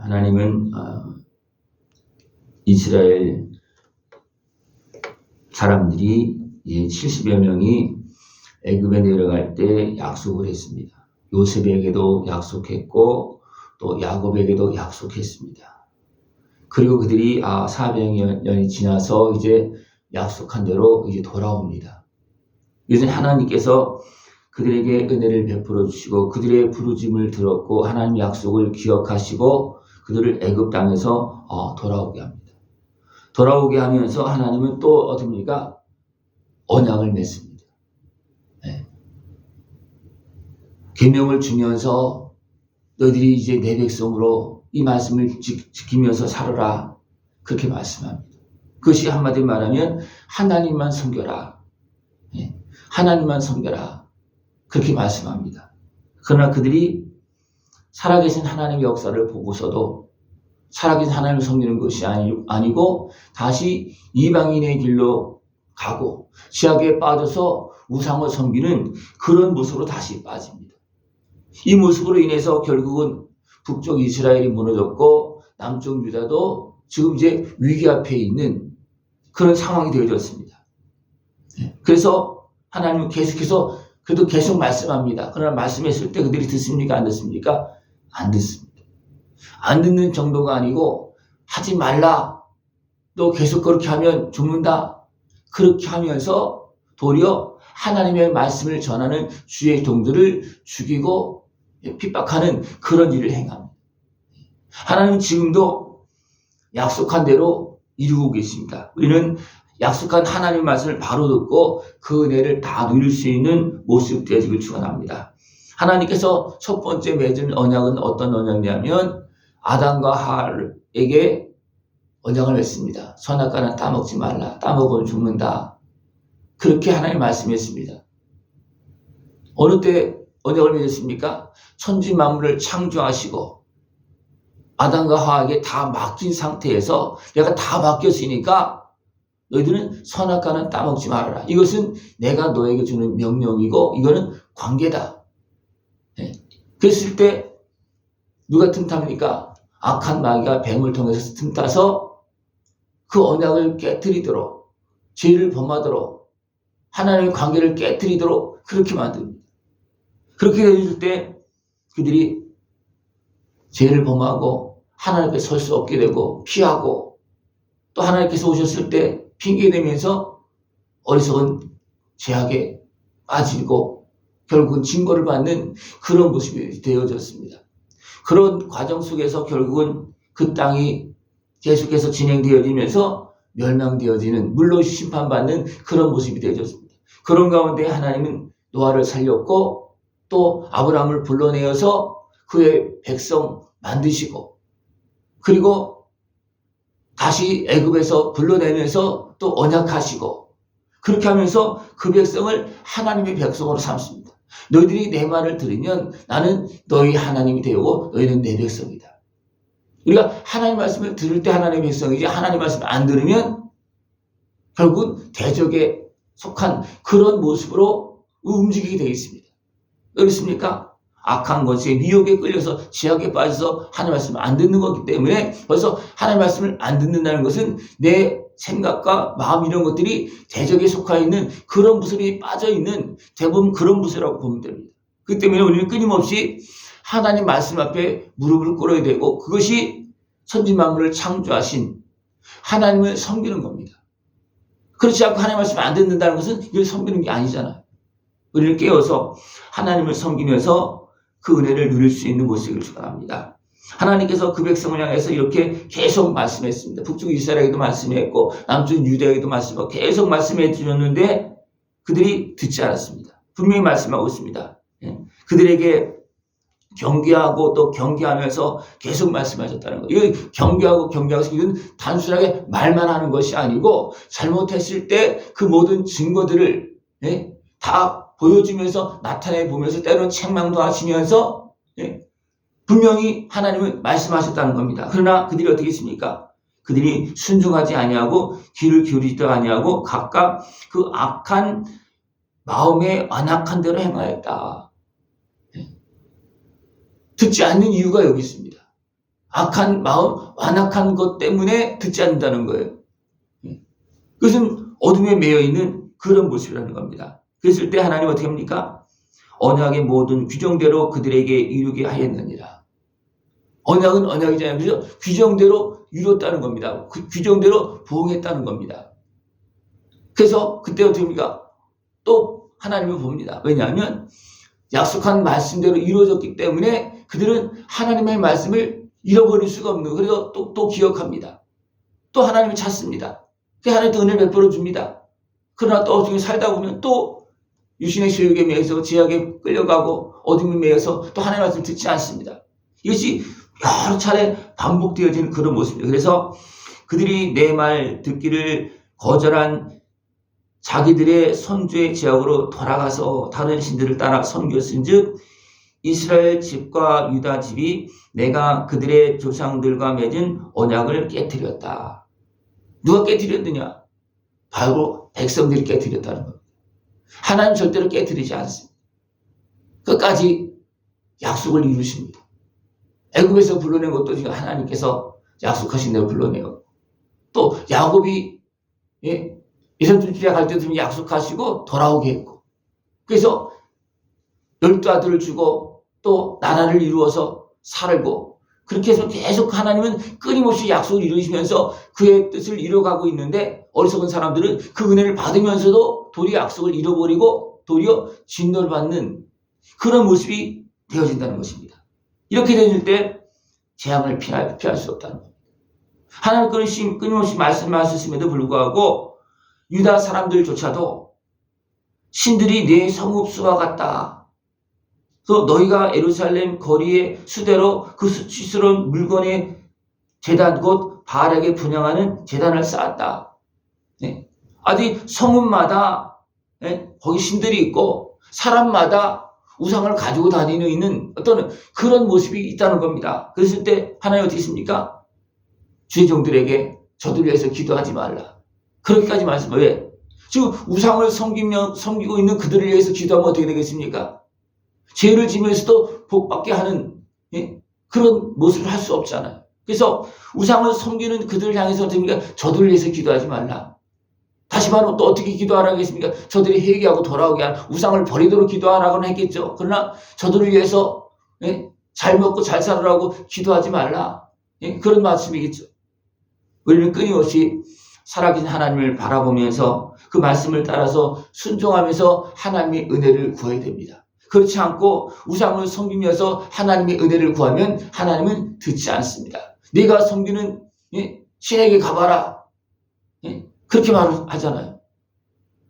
하나님은 이스라엘 사람들이 70여 명이 애굽에 내려갈 때 약속을 했습니다. 요셉에게도 약속했고 또 야곱에게도 약속했습니다. 그리고 그들이 400년이 지나서 이제 약속한 대로 이제 돌아옵니다. 이제 하나님께서 그들에게 은혜를 베풀어 주시고 그들의 부르짐을 들었고 하나님 약속을 기억하시고 그들을 애굽 땅에서 돌아오게 합니다. 돌아오게 하면서 하나님은 또 어떻습니까? 언약을 맺습니다. 네. 계명을 주면서 너희들이 이제 내 백성으로 이 말씀을 지키면서 살아라. 그렇게 말씀합니다. 그것이 한마디로 말하면 하나님만 섬겨라. 네. 하나님만 섬겨라. 그렇게 말씀합니다. 그러나 그들이 살아계신 하나님의 역사를 보고서도 살아계신 하나님을 섬기는 것이 아니고 다시 이방인의 길로 가고 지악에 빠져서 우상을 섬기는 그런 모습으로 다시 빠집니다. 이 모습으로 인해서 결국은 북쪽 이스라엘이 무너졌고 남쪽 유다도 지금 이제 위기 앞에 있는 그런 상황이 되어졌습니다. 그래서 하나님은 계속해서 그래도 계속 말씀합니다. 그러나 말씀했을 때 그들이 듣습니까? 안 듣습니까? 안 듣습니다. 안 듣는 정도가 아니고 하지 말라. 너 계속 그렇게 하면 죽는다. 그렇게 하면서 도리어 하나님의 말씀을 전하는 주의 종들을 죽이고 핍박하는 그런 일을 행합니다. 하나님은 지금도 약속한 대로 이루고 계십니다. 우리는 약속한 하나님의 말씀을 바로 듣고 그 은혜를 다 누릴 수 있는 모습 되시길 축원합니다. 하나님께서 첫 번째 맺은 언약은 어떤 언약이냐면 아담과 하와에게 언약을 맺습니다. 선악과는 따먹지 말라. 따먹으면 죽는다. 그렇게 하나님 말씀했습니다. 어느 때 언약을 맺었습니까? 천지 만물을 창조하시고 아담과 하와에게 다 맡긴 상태에서 내가 다 맡겼으니까 너희들은 선악과는 따먹지 말아라. 이것은 내가 너에게 주는 명령이고 이거는 관계다. 그랬을 때 누가 틈탑니까? 악한 마귀가 뱀을 통해서 틈타서 그 언약을 깨트리도록 죄를 범하도록 하나님의 관계를 깨트리도록 그렇게 만듭니다. 그렇게 되어질 때 그들이 죄를 범하고 하나님 앞에 설 수 없게 되고 피하고 또 하나님께서 오셨을 때 핑계대면서 어리석은 죄악에 빠지고 결국은 징벌을 받는 그런 모습이 되어졌습니다. 그런 과정 속에서 결국은 그 땅이 계속해서 진행되어지면서 멸망되어지는 물론 심판받는 그런 모습이 되어졌습니다. 그런 가운데 하나님은 노아를 살렸고 또 아브라함을 불러내어서 그의 백성 만드시고 그리고 다시 애굽에서 불러내면서 또 언약하시고 그렇게 하면서 그 백성을 하나님의 백성으로 삼습니다. 너희들이 내 말을 들으면 나는 너희 하나님이 되고 너희는 내 백성이다. 우리가 하나님 말씀을 들을 때 하나님의 백성이지 하나님 말씀을 안 들으면 결국은 대적에 속한 그런 모습으로 움직이게 되어 있습니다. 그렇습니까? 악한 것에 미혹에 끌려서 지악에 빠져서 하나님 말씀을 안 듣는 거기 때문에 벌써 하나님 말씀을 안 듣는다는 것은 내 생각과 마음 이런 것들이 대적에 속해 있는 그런 모습이 빠져 있는 대부분 그런 모습이라고 보면 됩니다. 그렇기 때문에 우리는 끊임없이 하나님 말씀 앞에 무릎을 꿇어야 되고 그것이 천지 만물을 창조하신 하나님을 섬기는 겁니다. 그렇지 않고 하나님 말씀을 안 듣는다는 것은 이걸 섬기는 게 아니잖아요. 우리를 깨워서 하나님을 섬기면서 그 은혜를 누릴 수 있는 모습을 축원합니다. 하나님께서 그 백성을 향해서 이렇게 계속 말씀했습니다. 북쪽 이스라엘에게도 말씀했고 남쪽 유다에게도 말씀하고 계속 말씀해 주셨는데 그들이 듣지 않았습니다. 분명히 말씀하고 있습니다. 그들에게 경계하고 또 경계하면서 계속 말씀하셨다는 거예요. 이거 경계하고 이건 단순하게 말만 하는 것이 아니고 잘못했을 때 그 모든 증거들을 다 보여주면서 나타내 보면서 때로는 책망도 하시면서 분명히 하나님은 말씀하셨다는 겁니다. 그러나 그들이 어떻게 했습니까? 그들이 순종하지 아니하고 귀를 기울이지도 아니하고 각각 그 악한 마음에 완악한 대로 행하였다. 듣지 않는 이유가 여기 있습니다. 악한 마음, 완악한 것 때문에 듣지 않는다는 거예요. 그것은 어둠에 매여 있는 그런 모습이라는 겁니다. 그랬을 때 하나님 어떻게 합니까? 언약의 모든 규정대로 그들에게 이루게 하였느니라. 언약은 언약이잖아요. 그래서 규정대로 이뤘다는 겁니다. 그 규정대로 부응했다는 겁니다. 그래서 그때 어떻게 합니까? 또 하나님을 봅니다. 왜냐하면 약속한 말씀대로 이루어졌기 때문에 그들은 하나님의 말씀을 잃어버릴 수가 없는 거예요. 그래서 또 기억합니다. 또 하나님을 찾습니다. 하나님 또 은혜를 베풀어 줍니다. 그러나 또 어둠에 살다 보면 또 유신의 세력에 매여서 제약에 끌려가고 어둠에 매여서 또 하나님의 말씀을 듣지 않습니다. 이것이 여러 차례 반복되어지는 그런 모습입니다. 그래서 그들이 내 말 듣기를 거절한 자기들의 선조의 제약으로 돌아가서 다른 신들을 따라 섬겼은즉 이스라엘 집과 유다 집이 내가 그들의 조상들과 맺은 언약을 깨뜨렸다. 누가 깨뜨렸느냐? 바로 백성들이 깨뜨렸다는 겁니다. 하나님 절대로 깨뜨리지 않습니다. 끝까지 약속을 이루십니다. 애굽에서 불러낸 것도 지금 하나님께서 약속하신 대로 불러내요. 또 야곱이 이스라엘 집에 갈 때도 약속하시고 돌아오게 했고, 그래서 12아들을 주고 또 나라를 이루어서 살고, 그렇게 해서 계속 하나님은 끊임없이 약속을 이루시면서 그의 뜻을 이뤄가고 있는데 어리석은 사람들은 그 은혜를 받으면서도 도리어 약속을 잃어버리고 도리어 진노를 받는 그런 모습이 되어진다는 것입니다. 이렇게 되질 때 재앙을 피할 수 없다는 겁니다. 하나님 끊임없이 말씀하셨음에도 불구하고 유다 사람들조차도 신들이 내 성읍수와 같다. 또 너희가 예루살렘 거리의 수대로 그 수치스러운 물건의 제단 곧 바알에게 분향하는 제단을 쌓았다. 아직 성읍마다 거기 신들이 있고 사람마다 우상을 가지고 다니는 있는 어떤 그런 모습이 있다는 겁니다. 그랬을 때 하나님 어떻게 했습니까? 주의 종들에게 저들 위해서 기도하지 말라. 그렇게까지 말씀을 왜? 지금 우상을 섬기고 있는 그들을 위해서 기도하면 어떻게 되겠습니까? 죄를 지면서도 복받게 하는 그런 모습을 할 수 없잖아요. 그래서 우상을 섬기는 그들을 향해서 어떻게 합니까? 저들을 위해서 기도하지 말라. 다시 말하면 또 어떻게 기도하라고 했습니까? 저들이 회개하고 돌아오게 하는 우상을 버리도록 기도하라고는 했겠죠. 그러나 저들을 위해서 잘 먹고 잘 살으라고 기도하지 말라. 그런 말씀이겠죠. 우리는 끊임없이 살아계신 하나님을 바라보면서 그 말씀을 따라서 순종하면서 하나님의 은혜를 구해야 됩니다. 그렇지 않고 우상을 섬기면서 하나님의 은혜를 구하면 하나님은 듣지 않습니다. 네가 섬기는 신에게 가봐라. 그렇게 말하잖아요.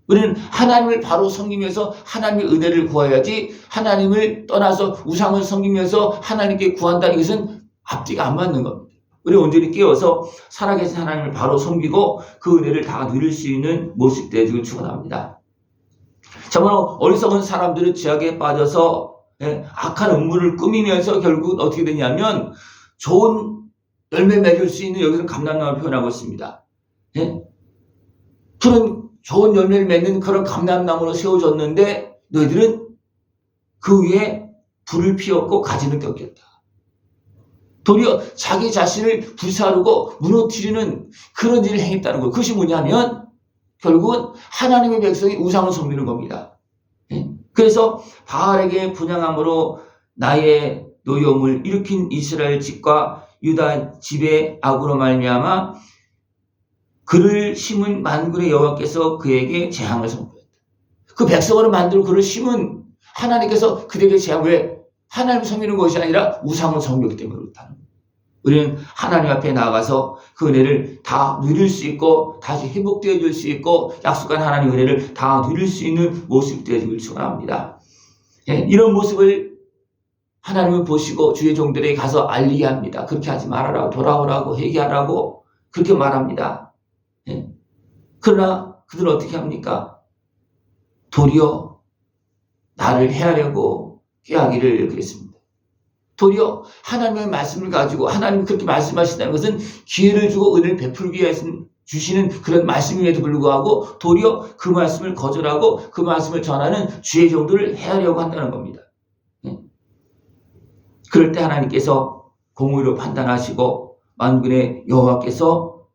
우리는 하나님을 바로 섬기면서 하나님의 은혜를 구해야지 하나님을 떠나서 우상을 섬기면서 하나님께 구한다는 것은 앞뒤가 안 맞는 겁니다. 우리 온전히 깨어서 살아계신 하나님을 바로 섬기고 그 은혜를 다 누릴 수 있는 모습 되기를 축원합니다. 정말로 어리석은 사람들은 죄악에 빠져서 악한 음모를 꾸미면서 결국은 어떻게 되냐면 좋은 열매 맺을 수 있는, 여기서 감람나무를 표현하고 있습니다. 푸른 좋은 열매를 맺는 그런 감람나무로 세워졌는데 너희들은 그 위에 불을 피웠고 가지는 꼈겠다. 도리어 자기 자신을 불사르고 무너뜨리는 그런 일을 행했다는 거예요. 그것이 뭐냐면 결국은 하나님의 백성이 우상을 섬기는 겁니다. 그래서 바알에게 분향함으로 나의 노여움을 일으킨 이스라엘 집과 유다 집의 악으로 말미암아 그를 심은 만군의 여호와께서 그에게 재앙을 선포했다. 그 백성을 만들고 그를 심은 하나님께서 그에게 재앙을, 왜? 하나님을 섬기는 것이 아니라 우상을 섬겼기 때문에 그렇다는 거예요. 우리는 하나님 앞에 나아가서 그 은혜를 다 누릴 수 있고 다시 회복되어 줄 수 있고 약속한 하나님의 은혜를 다 누릴 수 있는 모습이 되어지길 축원합니다. 이런 모습을 하나님을 보시고 주의 종들에게 가서 알리게 합니다. 그렇게 하지 말아라, 돌아오라고, 회개하라고 그렇게 말합니다. 그러나 그들은 어떻게 합니까? 도리어 나를 해하려고 꾀하기를 그랬습니다. 도리어 하나님의 말씀을 가지고, 하나님이 그렇게 말씀하신다는 것은 기회를 주고 은혜를 베풀기 위해서 주시는 그런 말씀임에도 불구하고 도리어 그 말씀을 거절하고 그 말씀을 전하는 주의 종들을 해하려고 한다는 겁니다. 그럴 때 하나님께서 공의로 판단하시고 만군의 여호와께서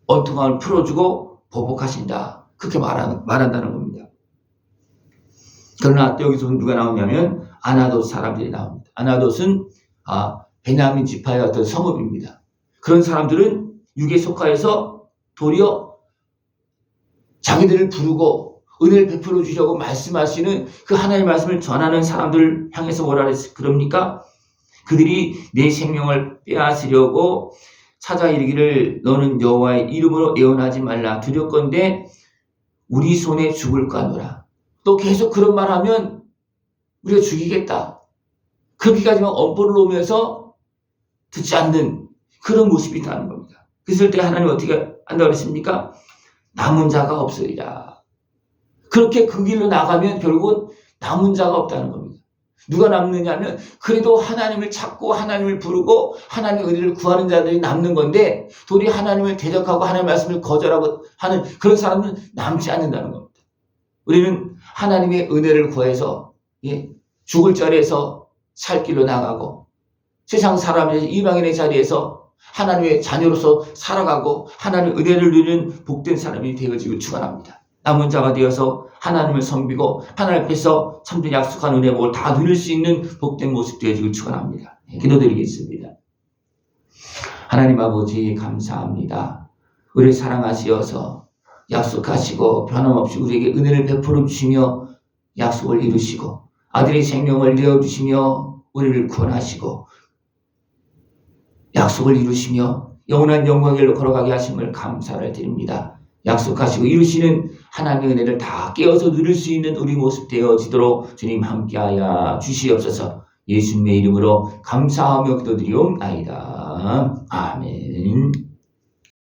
언통함을 풀어주고 보복하신다. 그렇게 말한다는 겁니다. 그러나 여기서 누가 나오냐면 아나돗 사람들이 나옵니다. 아나돗은 베냐민 지파의 어떤 성읍입니다. 그런 사람들은 육에 속하여서 도리어 자기들을 부르고 은혜를 베풀어 주려고 말씀하시는 그 하나님의 말씀을 전하는 사람들을 향해서 뭐라 그럽니까? 그들이 내 생명을 빼앗으려고 찾아 이르기를 너는 여호와의 이름으로 예언하지 말라. 두렵건대 우리 손에 죽을까노라. 또 계속 그런 말하면 우리가 죽이겠다. 그렇게까지만 엄포를 놓으면서 듣지 않는 그런 모습이 있다는 겁니다. 그랬을 때 하나님 어떻게 한다고 그랬습니까? 남은 자가 없으리라. 그렇게 그 길로 나가면 결국은 남은 자가 없다는 겁니다. 누가 남느냐면 그래도 하나님을 찾고 하나님을 부르고 하나님의 은혜를 구하는 자들이 남는 건데 도리어 하나님을 대적하고 하나님의 말씀을 거절하고 하는 그런 사람은 남지 않는다는 겁니다. 우리는 하나님의 은혜를 구해서 죽을 자리에서 살 길로 나가고 세상 사람의 이방인의 자리에서 하나님의 자녀로서 살아가고 하나님의 은혜를 누리는 복된 사람이 되어지고 축원합니다. 남은 자가 되어서 하나님을 섬기고 하나님 앞에서 참된 약속한 은혜 복을 다 누릴 수 있는 복된 모습 되어지고 축원합니다. 기도드리겠습니다. 하나님 아버지 감사합니다. 우리를 사랑하시어서 약속하시고 변함없이 우리에게 은혜를 베풀어 주시며 약속을 이루시고 아들의 생명을 내어주시며 우리를 구원하시고 약속을 이루시며 영원한 영광의 길로 걸어가게 하심을 감사를 드립니다. 약속하시고 이루시는 하나님의 은혜를 다 깨어서 누릴 수 있는 우리 모습 되어지도록 주님 함께하여 주시옵소서. 예수님의 이름으로 감사하며 기도드리옵나이다. 아멘.